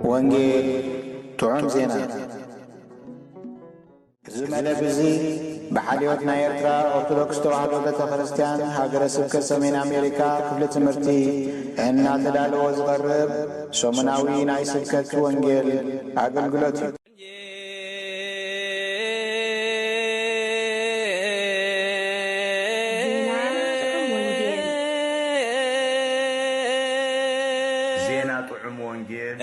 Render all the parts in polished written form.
ወንጌል ጥዑም ዜና ዝመለብ እዚ ብሓልዮት ናይ ኤርትራ ኦርቶዶክስ ተዋህዶ ቤተ ክርስቲያን ሃገረ ስብከት ሰሜን አሜሪካ ክፍለ ትምህርቲ እናተዳለወ ዝቐርብ ሰሙናዊ ናይ ስብከት ወንጌል አገልግሎት እዩ። ዜና ጥዑም ወንጌል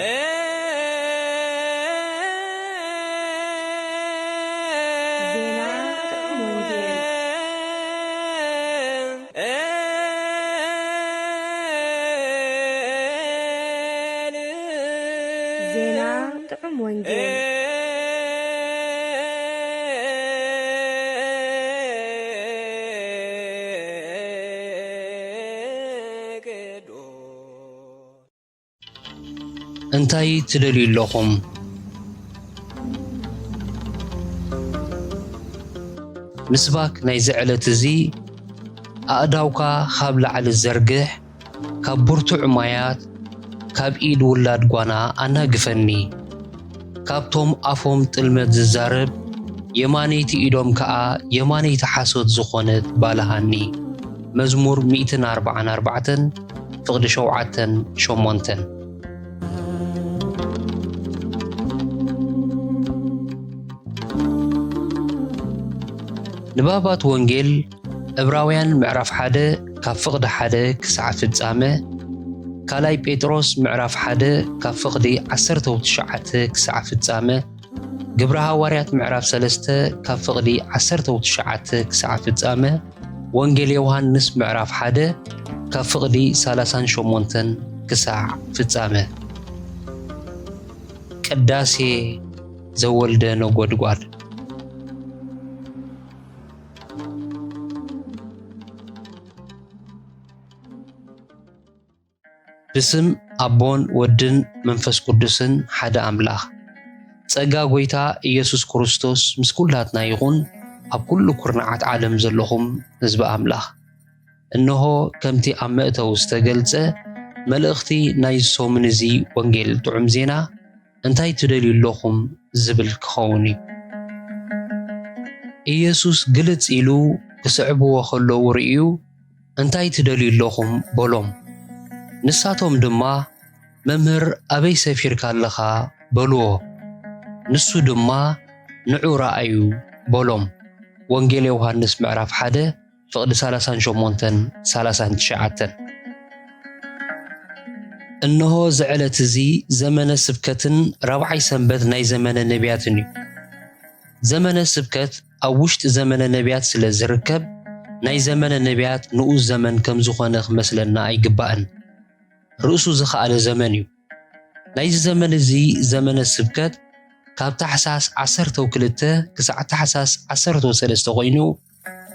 እንታይ ትደልዩ ኣለኹም? ምስባክ ናይ ዝዕለት እዚ ኣእዳውካ ካብ ላዕሊ ዘርግሕ ካብ ብርቱዕ ማያት ካብ ኢድ ውላድ ጓና ኣናግፈኒ ካብቶም ኣፎም ጥልመት ዝዛረብ የማነይቲ ኢዶም ከዓ የማነይቲ ሓሶት ዝኾነት ባልሃኒ መዝሙር 144 ፍቕዲ 7-8 ንባባት ወንጌል ዕብራውያን ምዕራፍ 1 ካብ ፍቕዲ 1 ክሳዕ ፍጻመ ካልኣይ ጴጥሮስ ምዕራፍ 1 ካብ ፍቕዲ 19 ክሳዕ ፍጻመ ግብረ ሐዋርያት ምዕራፍ 3 ካብ ፍቕዲ 19 ክሳዕ ፍጻመ ወንጌል ዮሐንስ ምዕራፍ 1 ካብ ፍቕዲ 38 ክሳዕ ፍጻመ ቅዳሴ ዘወልደ ነጎድጓድ بسم أبون ودن منفس قدسن حدا أملاخ ጸጋ ጎይታ ኢየሱስ ክርስቶስ ምስ ኩላትና ይኹን ኣብ ኩሉ ኩርናዓት ዓለም ዘለኹም ህዝቢ ኣምላኽ እነሆ ከምቲ ኣብ መእተው ዝተገልጸ መልእኽቲ ናይ ሶሙን እዚ ወንጌል ጥዑም ዜና እንታይ ትደልዩ ኣለኹም ዝብል ክኸውን እዩ። ኢየሱስ ግልጽ ኢሉ ክስዕብዎ ከለዉ ርእዩ እንታይ ትደልዩ ኣለኹም በሎም ንሳቶም ድማ መምህር ኣበይ ሰፊርካ ኣለኻ በልዎ ንሱ ድማ ንዑ ረአዩ በሎም ወንጌል ዮሐንስ ምዕራፍ 1 ፍቕዲ 38-39 እነሆ ዝዕለት እዚ ዘመነ ስብከትን ረብዓይ ሰንበት ናይ ዘመነ ነቢያትን እዩ። ዘመነ ስብከት ኣብ ውሽጢ ዘመነ ነቢያት ስለ ዝርከብ ናይ ዘመነ ነቢያት ንኡስ ዘመን ከም ዝኾነ ክመስለና ኣይግባእን። ርእሱ ዝኸኣለ ዘመን እዩ። ናይዚ ዘመን እዚ ዘመነ ስብከት ካብ ታሕሳስ 12 ክሳዕ ታሕሳስ 13 ኮይኑ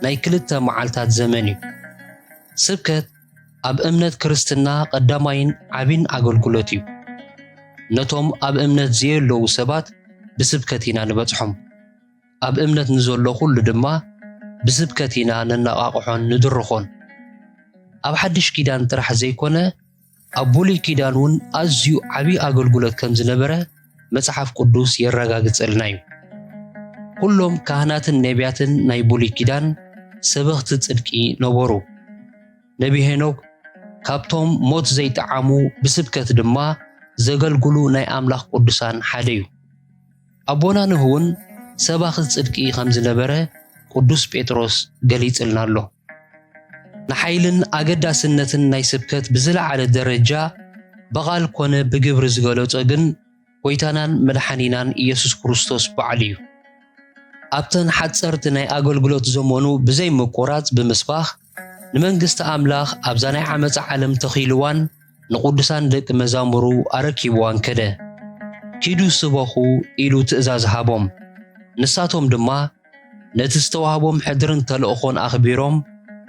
ናይ 2 መዓልታት ዘመን እዩ። ስብከት ኣብ እምነት ክርስትና ቀዳማይን ዓቢን ኣገልግሎት እዩ። ነቶም ኣብ እምነት ዘየለዉ ሰባት ብስብከት ኢና ንበጽሖም ኣብ እምነት ንዘሎ ኩሉ ድማ ብስብከት ኢና ነነቓቕሖን ንድርኾን ኣብ ሓድሽ ኪዳን ጥራሕ ዘይኮነ ኣብ ብሉይ ኪዳን እውን ኣዝዩ ዓቢ ኣገልግሎት ከም ዝነበረ መጽሓፍ ቅዱስ የረጋግጸልና እዩ። ኩሎም ካህናትን ነቢያትን ናይ ብሉይ ኪዳን ሰበኽቲ ጽድቂ ነበሩ። ነቢ ሄኖክ ካብቶም ሞት ዘይጠዓሙ ብስብከት ድማ ዘገልግሉ ናይ ኣምላኽ ቅዱሳን ሓደ እዩ። ኣቦና ኖህ እውን ሰባኺ ጽድቂ ከም ዝነበረ ቅዱስ ጴጥሮስ ገሊጽልና ኣሎ። ንሓይልን ኣገዳስነትን ናይ ስብከት ብዝለዓለ ደረጃ በቓል ኮነ ብግብሪ ዝገለጸ ግን ጎይታናን መድሓኒናን ኢየሱስ ክርስቶስ በዓል እዩ። ኣብተን ሓጸርቲ ናይ ኣገልግሎት ዘመኑ ብዘይ ምቁራጽ ብምስባኽ ንመንግስቲ ኣምላኽ ኣብዛ ናይ ዓመፃ ዓለም ተኺልዋን ንቅዱሳን ደቂ መዛሙሩ ኣረኪብዋን ከደ ኪዱ ስበኹ ኢሉ ትእዛዝ ሃቦም ንሳቶም ድማ ነቲ ዝተዋህቦም ሕድርን ተልእኾን ኣኽቢሮም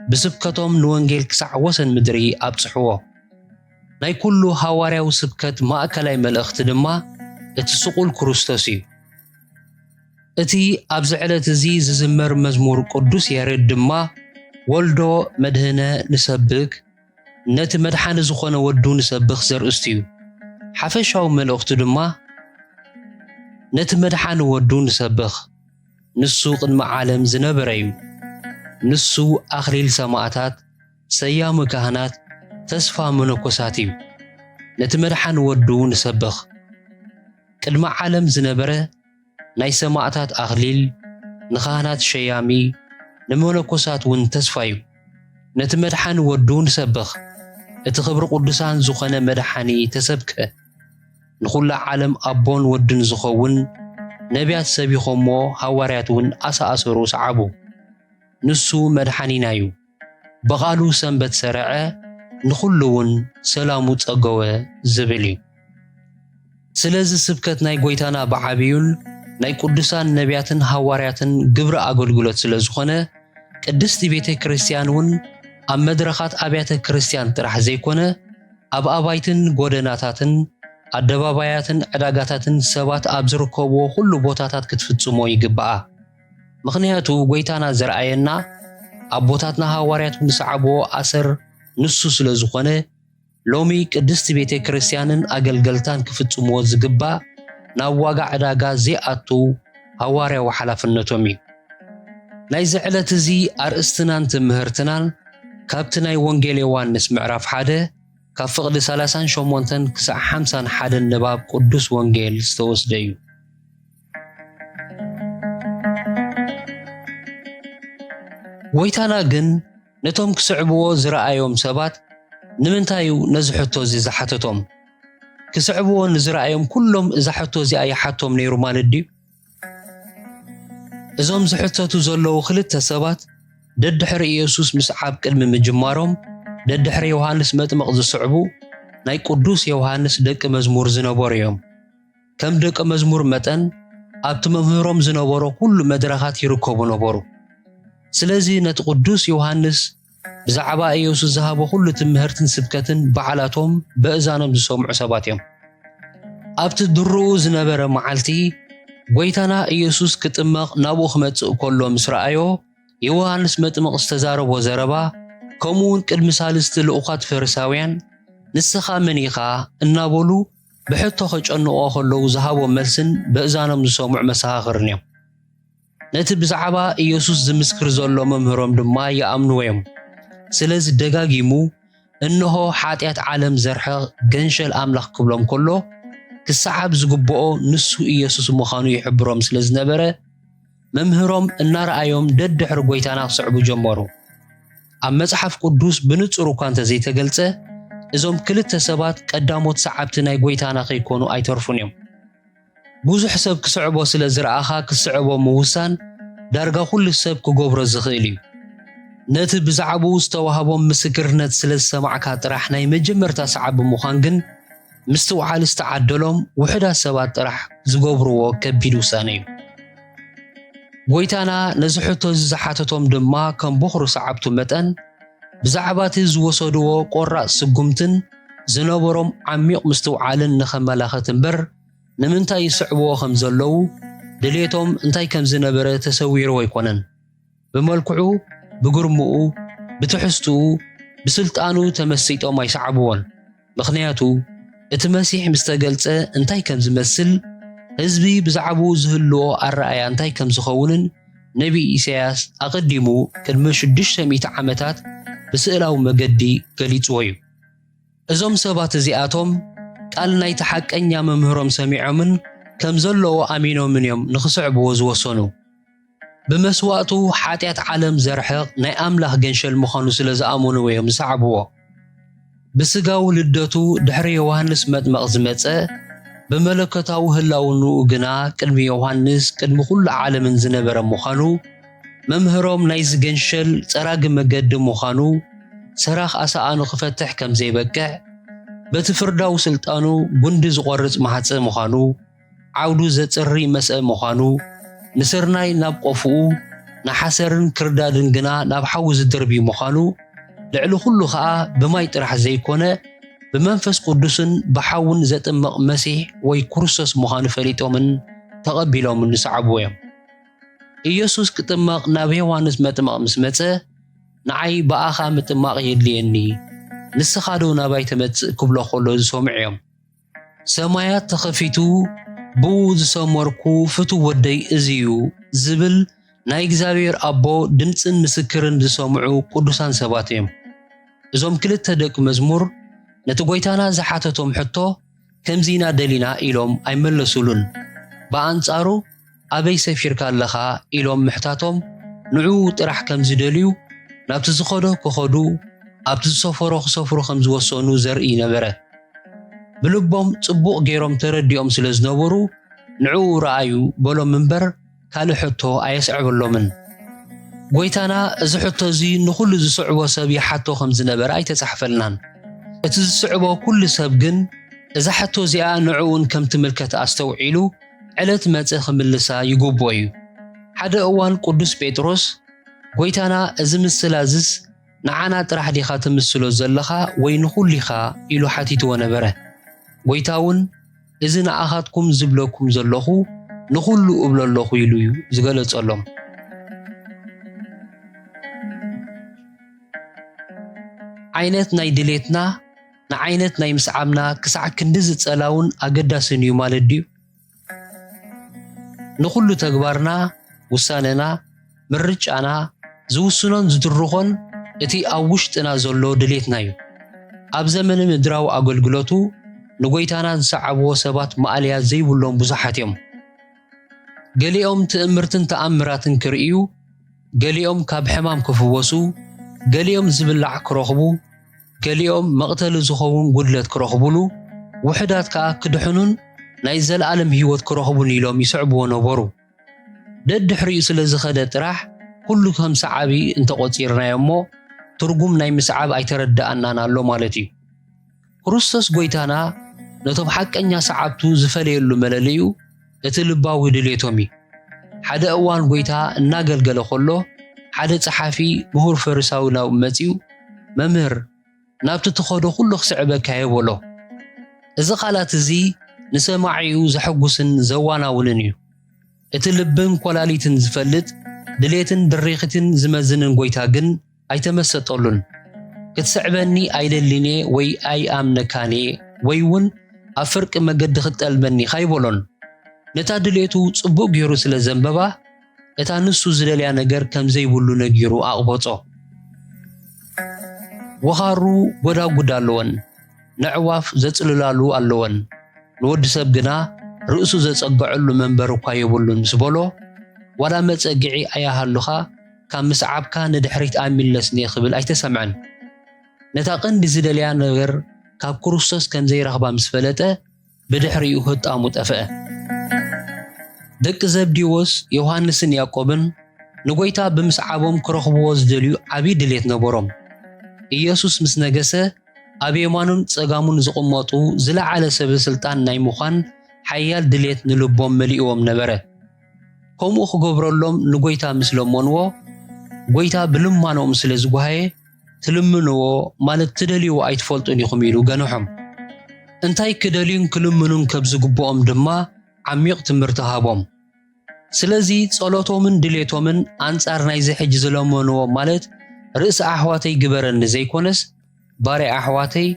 بسبكتهم نوانجيل كسع وسن مدري أبصحوه ناي كله هواريا وسبكت ما أكلاي ملأخت دما اتسقول كروستوسي اتي أبزعلة زي زمر مزمور قدوس يارد دما ولدو مدهنة نسبك نت مدحان زخونة ودو نسبخ زر استيو حفشاو ملأخت دما نت مدحان ودو نسبخ نسو قدم عالم زنبريو نسو أخريل سماعتات سيام كهنات تسفى منكوساتيو نتمدحان ودو نسبخ قدم عالم زنبره ناي سماعتات أخليل نخانات شيامي نمنكوسات ون تسفايو نتمدحان ودو نسبخ اتخبر قدسان زخنا مدحاني تسبك نخول عالم أبون ودن زخون نبيات سبيخمو هواريات ون أسرو سعبو نسو مدحاني نايو بغالو سنبت سرعه نخلون سلامو تقوى زبليو سلاز سبكت ناي قويتانا بعابيون ناي قدسان نبياتن هوارياتن قبر أقولقلت سلازخونه قدستي بيت كريستيانون أم مدرخات أبيات كريستيان ترح زيكونه أب أبايتن قودناتاتن الدباباياتن عداقاتاتن سبات أبزركوبو كل بوتاتات كتفتسمو يقبعا مخنياتو قويتانا زرعينا أبوتاتنا هواريات مسعبو أسر نسو سلازخونه لومي قدست بيت كريستيانن أقلقلتان كفتسمو زقبا ناواقع عداقا زيئاتو هواريا وحلافنتومي نايز علت زي أرستنان تمهرتنان كابتناي وانجيلي وانس معرف حاده كفقد سالسان شومونتن كسع حمسان حادن نباب قدس وانجيل ستوس ديو ويتانا جن نتوم كسعبو زرعيوم سبات نمنتايو نزحتو زي زحتتهم كسعبو نزرعيوم كلهم زحتو زي أي حتهم نيرومان الديو إذا زحتتو زلو خلت سبات ددحر يسوس مسحاب كلمة مجمارهم ددحر يوحنس متمقز الصعبو ناي قدوس يوحنس دك مزمور زنبوريوم كم دك مزمور متن أبت ممهرهم زنبورو كل مدرخات يركبو نبورو سلازي نت قدوس يوحنس بزعباء يسوس زهابو كل تمهرتن سبكتن بعلاتهم بأزانهم زسومع سباتهم أبت درو زنبر معالتي ويتانا يسوس كتمق نابو خمت كله مسرعيو يوحنس متمق استزارب وزربا كمون قدم سالست لؤخات فرساويان نسخا منيخا النابولو بحطو خجنو خلو زهابو ملسن بأزانم زسومع مساخرنيو نت بزعبا يسوس زمسكر زولو ممهروم دما يأمنويم سلاز دقاقيمو انه حاتيات عالم زرحة قنشل أملاخ كبلهم كله كسعب زقبؤو نسو يسوس مخانو يحبرهم سلاز نبره ممهروم النار ايوم ددحر قويتانا صعبو جمارو أم مصحف قدوس بنصرو كانت زي تقلصه إزوم كلت سبات قداموت صعبتنا قويتانا خيكونو أيترفونيوم بوزو حساب كسعبو سلا زرعاها كسعبو موسان دارقا كل سب كقبر الزخيلي نت بزعبو استوهابو مسكرنت سلا السماعكا طرحنا يمجمرتا صعب مخانقن مستوعال استعدلهم وحدا سبات طرح زقبرو كبيدو سانيو ويتانا نزحتو زحاتتهم دما كم بخرو صعبتو متن بزعبات زوصدو قراء سقمتن زنبروم عميق مستوعالن نخملاختن بر نمنتا يسعبو خمزلو دليتهم انتاي كم زنبره تسويرو يكونن بملكعو بقرمو بتحستو بسلطانو تمسيتو ما يسعبون مخنياتو اتمسيح مستقلت انتاي كم زمسل هزبي بزعبو زهلو الرأي انتاي كم زخونن نبي إسياس أقدمو كلمش دش سميت عمتات بسئلاو مقدي قليتويو ازوم سبات زياتهم قالنا يتحق انيا ممهروم سميعمن كم زلو امينو من يوم نخصعبو زوصنو بمسواتو حاتيات عالم زرحق ناي املاح قنشل مخانو سلزامونو ويوم سعبو بسقاو لدتو دحر يوحنس مدمق زمتسه بملكتاو هلاونو قنا قدم يوحنس قدم كل عالم زنبر مخانو ممهروم نايز قنشل صراق مقد مخانو سراخ أساانو خفتح كم زي بقع بتفرداو سلطانو بندز قرص محاصة مخانو عودو زتري مسأ مخانو نسرناي نابقفو نحسرن كردادن جنا نبحوز الدربي مخانو لعلو كله خاء بما يطرح زي كونه بمنفس قدسن بحاون زتمق مسيح ويكرسس مخانو فريتو من تقبلوا من نسعبوهم ኢየሱስ ክጥመቕ ናብ ዮሐንስ መጥመቕ ምስ መጸ ንዓይ በኣኻ ምጥማቕ የድልየኒ ንስኻ ዶ ናባይ ተመጽእ ክብሎ ከሎ ዝሰምዑ እዮም ሰማያት ተኸፊቱ ብኡ ዝሰመርኩ ፍቱው ወደይ እዝዩ ዝብል ናይ እግዚአብሔር ኣቦ ድምፅን ምስክርን ዝሰምዑ ቅዱሳን ሰባት እዮም እዞም ክልተ ደቂ መዝሙር ነቲ ጎይታና ዝሓተቶም ሕቶ ከምዚና ደሊና ኢሎም ኣይመለሱሉን በኣንጻሩ أبي سفير كاللخا إلهم محتاتهم نعو طرح كم زدليو نابت زخدو كخدو أبت سفرو خمز وصونو زرئي نبره بلبهم صبوق غيرهم ترديهم سلزنبرو نعو رأيو بلو منبر كالو حطو أيسعب اللومن قويتانا إذا حطو زي نخل زي صعبو سبي حطو خمز نبر أي تسحفلنان إذا صعبو كل سبقن إذا حطو زي نعون كم تملكت أستوعيلو علت ماتخ ملسا يقوبويو حدا اوان قدس بيتروس قويتانا ازم السلازس نعانا ترح ديخا تمسلو زلخا وينخول لخا إلو حاتيتو ونبره قويتاون ازن اخاتكم زبلوكم زلخو نخولو قبلو اللخو يلويو زغلت اللهم عينت ناي دليتنا نعينت ناي مسعبنا كسع كندزت سلاون اقداسن يمالديو نخلو تكبرنا وساننا مرجعنا زوسنون زدرخون اتي اوشتنا زلو دليتنايو اب زمن مدراو اغلغلوتو نغويتانا زعبو سبات ماليا زيبلون بزحاتيم غليوم تأمرتن تأمراتن كريو غليوم كاب حمام كفوسو غليوم زبلع كرخبو غليوم مقتل زخوون غدلت كرخبولو وحدات كا كدحنون نايزل عالم هيوت كرهبون يلوم يسعبون وبرو دد حريو سلزخده طرح كله كم سعابي انت قصيرنا يمو ترجم ناي مسعاب اي تردأنا نالو مالتي كروستوس غويتانا نتوب حقنيا سعابتو زفليلو ملليو اتلباو دليتومي حدا اوان غويتا እናገልገለ خلو حدا صحافي مهور فرساو ناو متيو ممر نابت تخدو كله خصعبك هيبولو اذا قالات زي نسمعيو زحقوسن زوانا ولنيو اتلبن كولاليتن زفلت دليتن دريختن زمزنن غويتاغن ايتمسطولن كتسعبني ايدليني وي اي امنكاني ويون افرق مقد خطلبني خايبولون نتا دليتو صبوق غيرو سلا زنببا اتا نسو زدليا نجر كم زيبولو نغيرو اقبطو وخارو غدا غدالون نعواف زصللالو اللون نود سبغنا رؤسو زصقعلو منبر كا يبولن مسبولو ولا مصقعي اياهلوخا كم مسعبكا ندحريت اميلسني خبل ايتسمعن نتا قند زدليا نغر كاب كروستوس كم زي رغبا مسفلته بدحريو هطامو طفه دق زبديوس يوحنسن يعقوبن نغويتا بمسعبهم كرخبو زدليو عبي دليت نبروم ኢየሱስ ምስ ነገሰ ኣብ የማኑን ጸጋሙን ዝቕመጡ ዝለዓለ ሰብ ስልጣን ናይ ሙኻን ሓያል ድሌት ንልቦም መሊኦም ነበረ ከምኡ ክገብረሎም ንጎይታ ምስለሞንዎ ጎይታ ብልማኖም ስለ ዝጓሃየ ትልምንዎ ማለት ትደልይዎ ኣይትፈልጡን ኢኹም ኢሉ ገነሖም እንታይ ክደልዩን ክልምኑን ከብ ዝግብኦም ድማ ዓሚቕ ትምህርቲ ሃቦም ስለዚ ጸሎቶምን ድሌቶምን አንጻር ናይ ዝሕጅ ዝለመንዎ ማለት رئيس أحواتي جبرني زي كونس باري أحواتي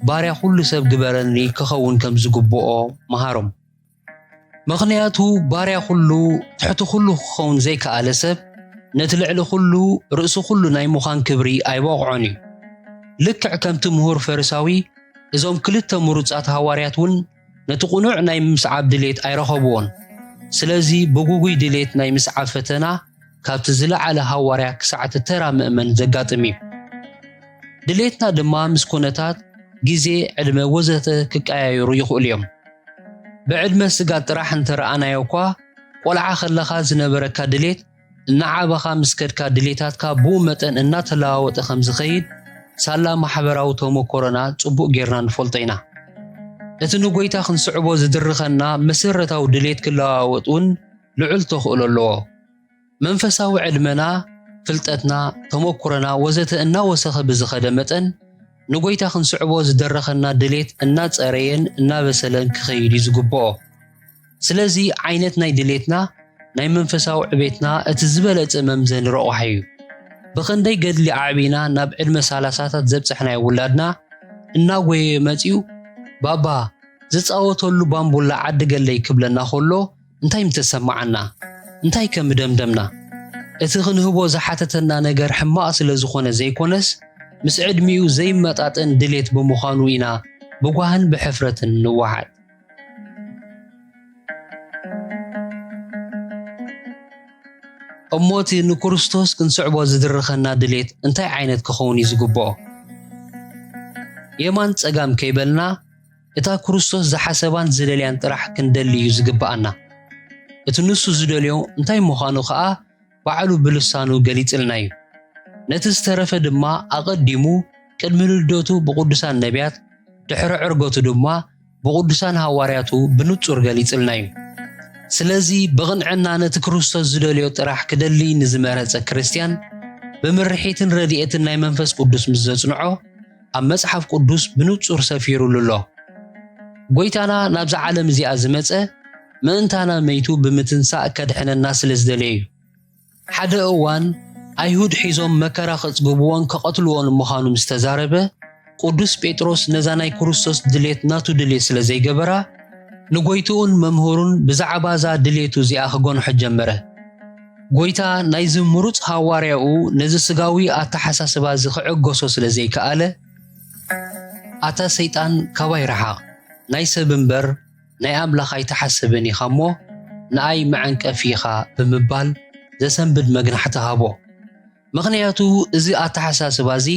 باري كل سب جبرني كخون كم زجبوه مهارم مغنياته باري كله تحت كله خون زي كالسب نتلع له كله رئيس كله نايم خان كبري أي واقعني لك كم تمهور فرساوي إذا كلت مرزات هوارياتون نتقنع نايم مسعب دليت أي رهبون سلازي بجوجي دليت نايم مسعب فتنا كابت زلع على هواريك ساعة ترى مؤمن زقاطمي دليتنا دما مسكونتات جيزي علم وزته كايرو يخو اليوم بعلم سقاط راح انتر انا يوكوا ولا عاخر لخاز نبركا دليت نعابخا مسكدكا دليتات كا بو متن ان تلاوت خمس خيد سالا محبراو تومو كورونا صبو غيرنا نفلطينا اتنو غويتا خنصعبو زدرخنا مسرتاو دليت كلاوتون لعلتو خلولو መንፈሳዊ ዕድመና ፍልጠትና ተሞክሮና ወዘተ እናወሰኸ ብዝኸደ መጠን ንጎይታ ክንስዕቦ ዝደረኸና ድሌት እናጸረየን እናበሰለን ክኸይድ ዝግብኦ ስለዚ ዓይነት ናይ ድሌትና ናይ መንፈሳዊ ዕቤትና እቲ ዝበለጸ መምዘን ረቑሕ እዩ ብኽንደይ ገድሊ ዓዕቢና ናብ ዕድመ 30ታት ዘብፅሕናዮ ውላድና እናጎየ መጺኡ ባባ ዝፃወተሉ ባምቡላ ዓዲ ገለይ ክብለና ኸሎ እንታይ ምተሰማዓና እንታይ ከም ደምደምና እቲ ክንህቦ ዝሓተተና ነገር ሕማቕ ስለ ዝኾነ ዘይኮነስ ምስ ዕድሚኡ ዘይመጣጠን ድሌት ብምዃኑ ኢና ብጓህን ብሕፍረትን ንዋሓድ እሞቲ ንክርስቶስ ክንስዕቦ ዝድርኸና ድሌት እንታይ ዓይነት ክኸውን እዩ ዝግብኦ የማን ጸጋም ከይበልና እታ ክርስቶስ ዝሓሰባን ዝደልያን ጥራሕ ክንደሊ እዩ ዝግብኣና እቲ ንሱ ዝደልዮ እንታይ ምዃኑ ከዓ ባዕሉ ብልሳኑ ገሊጽልና እዩ ነቲ ዝተረፈ ድማ ኣቐዲሙ ቅድሚ ልደቱ ብቅዱሳን ነቢያት ድሕሪ ዕርገቱ ድማ ብቅዱሳን ሐዋርያቱ ብንጹር ገሊጽልና እዩ ስለዚ ብቕንዕና ነቲ ክርስቶስ ዝደልዮ ጥራሕ ክደሊ ንዝመረጸ ክርስቲያን ብምርሒትን ረድኤትን ናይ መንፈስ ቅዱስ ምስ ዘጽንዖ ኣብ መጽሓፍ ቅዱስ ብንጹር ሰፊሩሉ ኣሎ ጎይታና ናብዚ ዓለም እዚኣ ዝመጸ ምእንታና መይቱ ብምትንሳእ ከድሕነና ስለ ዝደለየ እዩ ሓደ እዋን ኣይሁድ ሒዞም መከራ ኸጽግብዎን ከቐትልዎን ምዃኑ ምስ ተዛረበ ቅዱስ ጴጥሮስ ነዛ ናይ ክርስቶስ ድሌት ናቱ ድሌት ስለ ዘይገበራ ንጎይትኡን መምህሩን ብዛዕባ ዛ ድሌቱ እዚኣ ክጎንሖ ጀመረ ጎይታ ናይ ዝምሩጽ ሐዋርያኡ ነዚ ስጋዊ ኣተሓሳስባ ዝኽዕገሶ ስለ ዘይከኣለ ኣታ ሰይጣን ካባይ ረሓቕ ናይ ሰብ እምበር ናይ ኣምላኽ ኣይተሓስብን ኢኻ እሞ ንኣይ መዐንቀፊ ኢኻ ብምባል ዘሰንብድ መግናሕቲ ሃቦ ምኽንያቱ እዚ ኣተሓሳስባ እዚ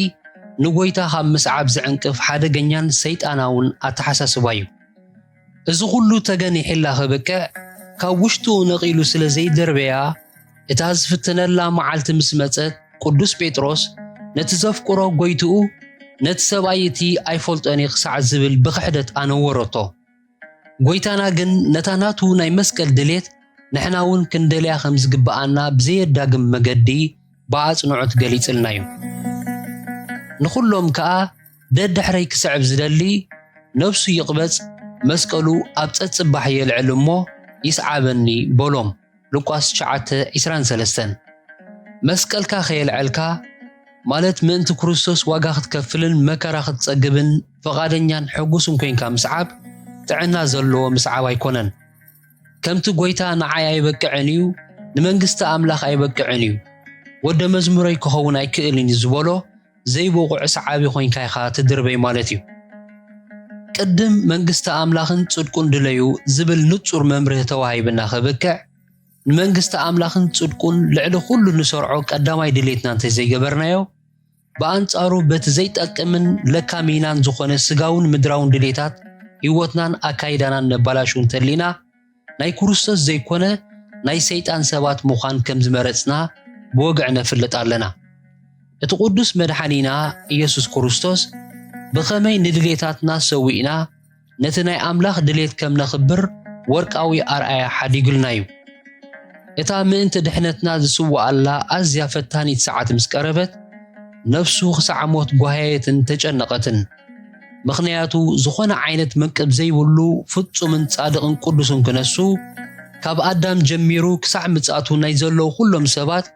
ንጎይታ ካብ ምስዓብ ዝዕንቅፍ ሓደገኛን ሰይጣናውን ኣተሓሳስባ እዩ እዚ ኩሉ ተገኒሒላ ክብቅዕ ካብ ውሽጡ ነቒሉ ስለ ዘይደርበያ እታ ዝፍትነላ መዓልቲ ምስ መጸት ቅዱስ ጴጥሮስ ነቲ ዘፍቅሮ ጎይትኡ ነቲ ሰብኣይ እቲ ኣይፈልጦኒ ክሳዕ ዝብል ብክሕደት ኣነወረቶ ጎይታና ግን ነታ ናቱ ናይ መስቀል ድሌት ንሕና እውን ክንደልያ ከም ዝግብኣና ብዘየዳግም መገዲ ብኣጽንዖት ገሊጽልና እዩ ንኹሎም ከዓ ደድሕረይ ክስዕብ ዝደሊ ነፍሱ ይቕበጽ መስቀሉ ኣብ ጸጽባሕ የልዕል እሞ ይስዓበኒ በሎም ሉቃስ 9:23 መስቀልካ ኸየልዕልካ ማለት ምእንቲ ክርስቶስ ዋጋ ክትከፍልን መከራ ክትጸግብን ፈቓደኛን ሕጉስን ኮንካ ምስዓብ ጥዕና ዘለዎ ምስዓብ ኣይኮነን ከምቲ ጎይታ ንዓይ ኣይበቅዕን እዩ ንመንግስቲ ኣምላኽ ኣይበቅዕን እዩ ወደ መዝሙረይ ክኸውን ኣይክእልን ዝበሎ ዘይበቑዕ ሰዓቢ ኮንካ ኢኻ ትድርበይ ማለት እዩ ቅድም መንግስቲ ኣምላኽን ጽድቁን ድለዩ ዝብል ንጹር መምርህ ተዋሂብና ክብቅዕ ንመንግስቲ ኣምላኽን ጽድቁን ልዕሊ ኩሉ ንሰርዖ ቀዳማይ ድሌትና እንተዘይገበርናዮ በኣንጻሩ በቲ ዘይጠቅምን ለካሚናን ዝኾነ ስጋውን ምድራውን ድሌታት ህይወትናን ኣካይዳናን ነባላሹ እንተሊና ናይ ክርስቶስ ዘይኮነ ናይ ሰይጣን ሰባት ምዃን ከም ዝመረጽና ብወግዕ ነፍልጥ ኣለና እቲ ቅዱስ መድሓኒና ኢየሱስ ክርስቶስ ብኸመይ ንድሌታትና ሰዊእና ነቲ ናይ ኣምላኽ ድሌት ከም ነኽብር ወርቃዊ ኣርኣያ ሓዲጉልና እዩ እታ ምእንቲ ድሕነትና ዝስዋኣላ ኣዝያ ፈታኒት ሰዓት ምስ ቀረበት ነፍሱ ክሳዕ ሞት ጓህየትን ተጨነቐትን ምኽንያቱ ዝኾነ ዓይነት መንቅብ ዘይብሉ ፍጹምን ጻድቕን ቅዱስን ክነሱ ካብ ኣዳም ጀሚሩ ክሳዕ ምጽኣቱ ናይ ዘለዉ ኩሎም ሰባት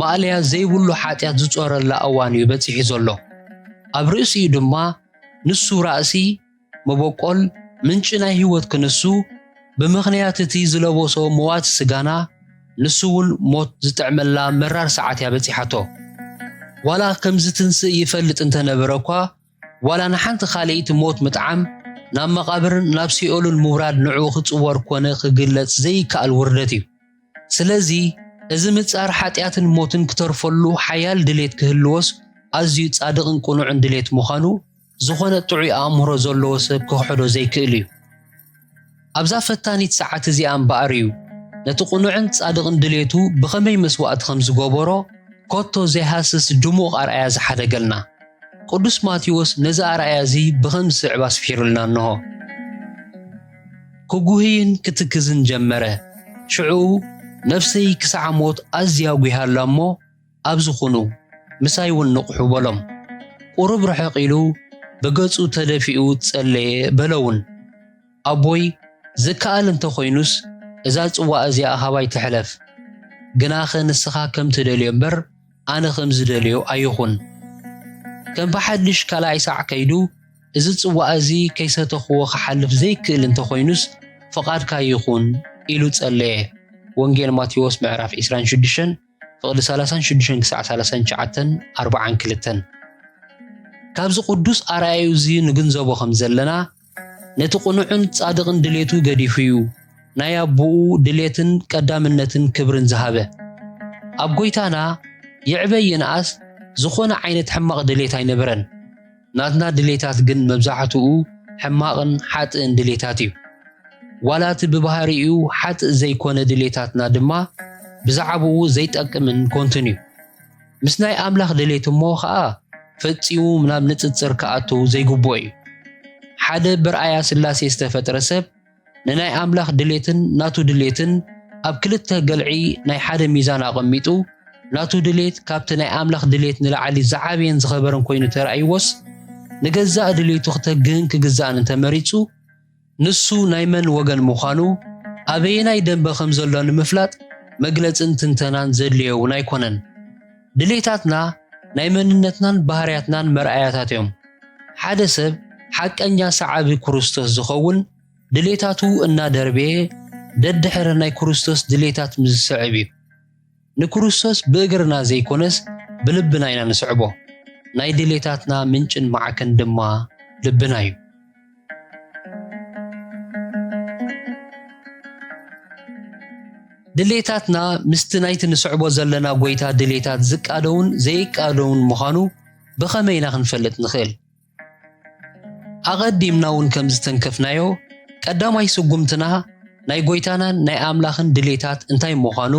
ማእልያ ዘይብሉ ሓጢኣት ዝጾረላ እዋን እዩ በፂሑ ዘሎ ኣብ ርእሲኡ ድማ ንሱ ራእሲ መበቆል ምንጭ ናይ ህይወት ክነሱ ብምኽንያት እቲ ዝለበሶ መዋት ስጋና ንሱ እውን ሞት ዝጥዕመላ መራር ሰዓት ያበፂሓቶ ዋላ ከም ዝትንስእ ይፈልጥ እንተነበረ እኳ ዋላ ንሓንቲ ካልእቲ ሞት ምጥዓም ናብ መቓብርን ናብ ሲኦልን ምውራድ ንዑ ክጽወር ኮነ ክግለጽ ዘይከኣል ውርደት እዩ ስለዚ እዚ ምጻር ሓጢኣትን ሞትን ክተርፈሉ ሓያል ድሌት ክህልወስ ኣዝዩ ጻድቕን ቁኑዕን ድሌት ምዃኑ ዝኾነ ጥዑይ ኣእምሮ ዘለዎ ሰብ ክሕዶ ዘይክእል እዩ ኣብዛ ፈታኒት ሰዓት እዚኣ እምበኣር እዩ ነቲ ቁኑዕን ጻድቕን ድሌቱ ብኸመይ መስዋዕት ከም ዝገበሮ ኮቶ ዘይሃስስ ድሙቕ ኣርኣያ ዝሓደገልና ቅዱስ ማቴዎስ ነዚ ኣርኣያ እዚ ብኸምዚ ስዕባ ኣስፊሩልና እንሆ ክጉህይን ክትክዝን ጀመረ ሽዑ ነፍሰይ ክሳዕ ሞት ኣዝያ ጒሃላ እሞ ኣብዚ ኹኑ ምሳይ እውን ንቑሑ በሎም ቁሩብ ርሕቕ ኢሉ ብገጹ ተደፊኡ ጸለየ በለውን ኣቦይ ዝከኣል እንተኾይኑስ እዛ ጽዋእ እዚኣ ሃባይ ትሕለፍ ግናኸ ንስኻ ከም ትደልዮ እምበር ኣነ ከም ዝደልዮ ኣይኹን ከም ብሓድሽ ካልኣይ ሳዕ ከይዱ እዚ ጽዋእ እዚ ከይሰተኽዎ ክሓልፍ ዘይክእል እንተኾይኑስ ፍቓድካ ይኹን ኢሉ ጸለየ ወንጌል ማቴዎስ ምዕራፍ 26 ፍቕዲ 36 ክሳዕ 39 42 ካብዚ ቅዱስ ኣርኣዩ እዚ ንግንዘቦ ከም ዘለና ነቲ ቁኑዕን ጻድቕን ድሌቱ ገዲፉ እዩ ናይ ኣቦኡ ድሌትን ቀዳምነትን ክብርን ዝሃበ ኣብ ጎይታና ይዕበይ ይንኣስ ዝኾነ ዓይነት ሕማቕ ድሌት ኣይነበረን ናትና ድሌታት ግን መብዛሕትኡ ሕማቕን ሓጥእን ድሌታት እዩ ዋላ እቲ ብባህሪኡ ሓጥእ ዘይኮነ ድሌታትና ድማ ብዛዕባኡ ዘይጠቅምን ኮንትን እዩ ምስ ናይ ኣምላኽ ድሌት እሞ ከዓ ፈጺሙ ናብ ንጽጽር ከኣቱ ዘይግብኦ እዩ ሓደ ብርኣያ ስላሴ ዝተፈጥረ ሰብ ንናይ ኣምላኽ ድሌትን ናቱ ድሌትን ኣብ ክልተ ገልዒ ናይ ሓደ ሚዛን ኣቐሚጡ ናቱ ድሌት ካብቲ ናይ ኣምላኽ ድሌት ንላዕሊ ዝዓብየን ዝኸበረን ኮይኑ ተራእይዎስ ንገዛእ ድሌቱ ክተግህን ክግዛእን እንተመሪጹ ንሱ ናይ መን ወገን ምዃኑ ኣበየናይ ደንበ ከም ዘሎ ንምፍላጥ መግለጽን ትንተናን ዘድልዮ እውን ኣይኮነን ድሌታትና ናይ መንነትናን ባህርያትናን መርኣያታት እዮም ሓደ ሰብ ሓቀኛ ሰዓቢ ክርስቶስ ዝኸውን ድሌታቱ እናደርበየ ደድሕረ ናይ ክርስቶስ ድሌታት ምዝስዕብ እዩ ንክርስቶስ ብእግርና ዘይኮነስ ብልብና ኢና ንስዕቦ ናይ ድሌታትና ምንጭን ማዕከን ድማ ልብና እዩ ድሌታትና ምስቲ ናይቲ ንስዕቦ ዘለና ጎይታ ድሌታት ዝቃደውን ዘይቃደውን ምዃኑ ብኸመይና ክንፈልጥ ንኽእል ኣቐዲምና እውን ከም ዝተንከፍናዮ ቀዳማይ ስጉምትና ናይ ጎይታናን ናይ ኣምላኽን ድሌታት እንታይ ምዃኑ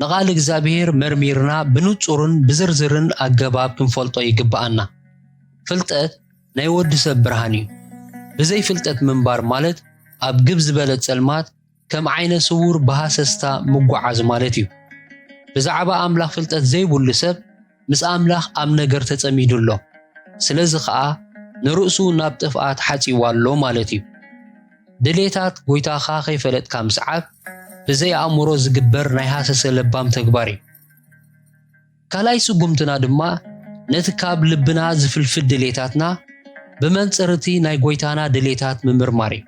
ንቓል እግዚኣብሔር መርሚርና ብንጹርን ብዝርዝርን ኣገባብ ክንፈልጦ ይግብኣና ፍልጠት ናይ ወዲ ሰብ ብርሃን እዩ ብዘይ ፍልጠት ምንባር ማለት ኣብ ግብ ዝበለ ጸልማት ከም ዓይነ ስውር ብሃሰስታ ምጓዓዝ ማለት እዩ ብዛዕባ ኣምላኽ ፍልጠት ዘይብሉ ሰብ ምስ ኣምላኽ ኣብ ነገር ተጸሚዱ ኣሎ ስለዚ ከዓ ንርእሱ ናብ ጥፍኣት ሓፂዋ ኣሎ ማለት እዩ ድሌታት ጎይታኻ ከይፈለጥካ ምስዓብ ብዘይ ኣእምሮ ዝግበር ናይ ሃሰሰ ለባም ተግባር እዩ ካልኣይ ስጉምትና ድማ ነቲ ካብ ልብና ዝፍልፍል ድሌታትና ብመንጽርቲ ናይ ጎይታና ድሌታት ምምርማር እዩ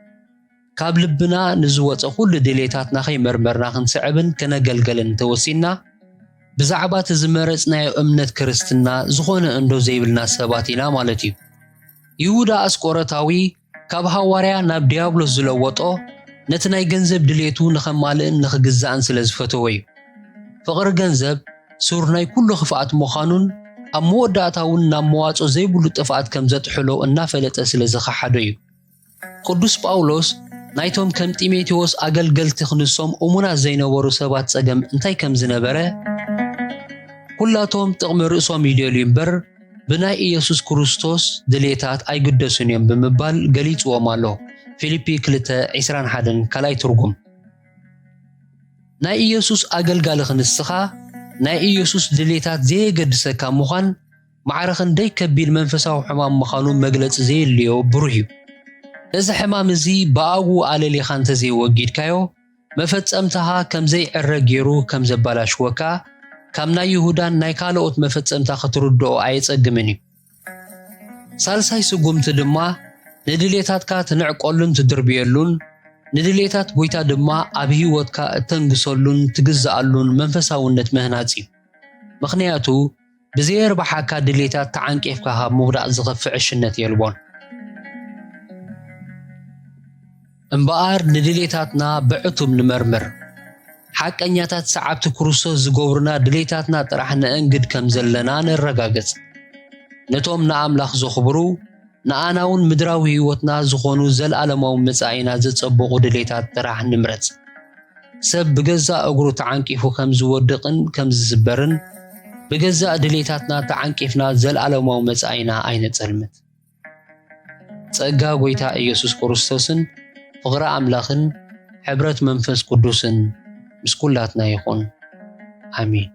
ካብ ልብና ንዝወፀ ኩሉ ድሌታትና ከይመርመርና ክንስዕብን ከነገልገልን ተወሲና ብዛዕባ እቲ ዝመረጽናዮ እምነት ክርስትና ዝኾነ እንዶ ዘይብልና ሰባት ኢና ማለት እዩ ይሁዳ ኣስቆሮታዊ ካብ ሃዋርያ ናብ ዲያብሎስ ዝለወጦ ነቲ ናይ ገንዘብ ድሌቱ ንኸማልእን ንኽግዛእን ስለ ዝፈተወ እዩ ፍቕሪ ገንዘብ ሱር ናይ ኩሉ ክፍኣት ምዃኑን ኣብ መወዳእታ እውን ናብ መዋጾ ዘይብሉ ጥፍኣት ከም ዘጥሕሎ እናፈለጠ ስለ ዝኸሓዶ እዩ ቅዱስ ጳውሎስ ናይቶም ከም ጢሞቴዎስ ኣገልገልቲ ክንሶም እሙናት ዘይነበሩ ሰባት ጸገም እንታይ ከም ዝነበረ ኩላቶም ጥቕሚ ርእሶም ይደልዩ እምበር ብናይ ኢየሱስ ክርስቶስ ድሌታት ኣይግደሱን እዮም ብምባል ገሊጽዎም ኣሎ ፊልጵ 2:21 ካልኣይ ትርጉም ናይ ኢየሱስ ኣገልጋሊ ክንስኻ ናይ ኢየሱስ ድሌታት ዘየገድሰካ ምዃን ማዕረኽን ደይ ከቢድ መንፈሳዊ ሕማም ምዃኑ መግለፂ ዘየልዮ ብሩህ እዩ እዚ ሕማም እዚ ብኣጉ ኣለሊኻ እንተዘይወጊድካዮ መፈጸምትኻ ከም ዘይዕረ ገይሩ ከም ዘበላሽወካ ካብ ናይ ይሁዳን ናይ ካልኦት መፈጸምታ ክትርድኦ ኣየጸግምን እዩ ሳልሳይ ስጉምቲ ድማ ንድሌታትካ ትንዕቆሉን ትድርብየሉን ንድሌታት ጎይታ ድማ ኣብ ህይወትካ እተንግሰሉን ትግዛኣሉን መንፈሳውነት ምህናፅ እዩ ምኽንያቱ ብዘይርባሓካ ድሌታት ተዓንቄፍካ ካብ ምውዳቕ ዝኸፍዕ ዕሽነት የልቦን እምበኣር ንድሌታትና ብዕቱም ንመርምር ሓቀኛታት ሰዓብቲ ክርስቶስ ዝገብሩና ድሌታትና ጥራሕ ንእንግድ ከም ዘለና ንረጋገጽ ነቶም ንኣምላኽ ዘኽብሩ ንኣናውን ምድራዊ ህይወትና ዝኾኑ ዘለኣለማዊ መጻኢና ዘጸበቑ ድሌታት ጥራሕ ንምረጽ ሰብ ብገዛእ እግሩ ተዓንቂፉ ከም ዝወድቕን ከም ዝስበርን ብገዛእ ድሌታትና ተዓንቂፍና ዘለኣለማዊ መጻኢና ኣይነጸልምት ጸጋ ጎይታ ኢየሱስ ክርስቶስን ፍቕሪ ኣምላኽን ሕብረት መንፈስ ቅዱስን ምስ ኩላትና ይኹን። አሜን።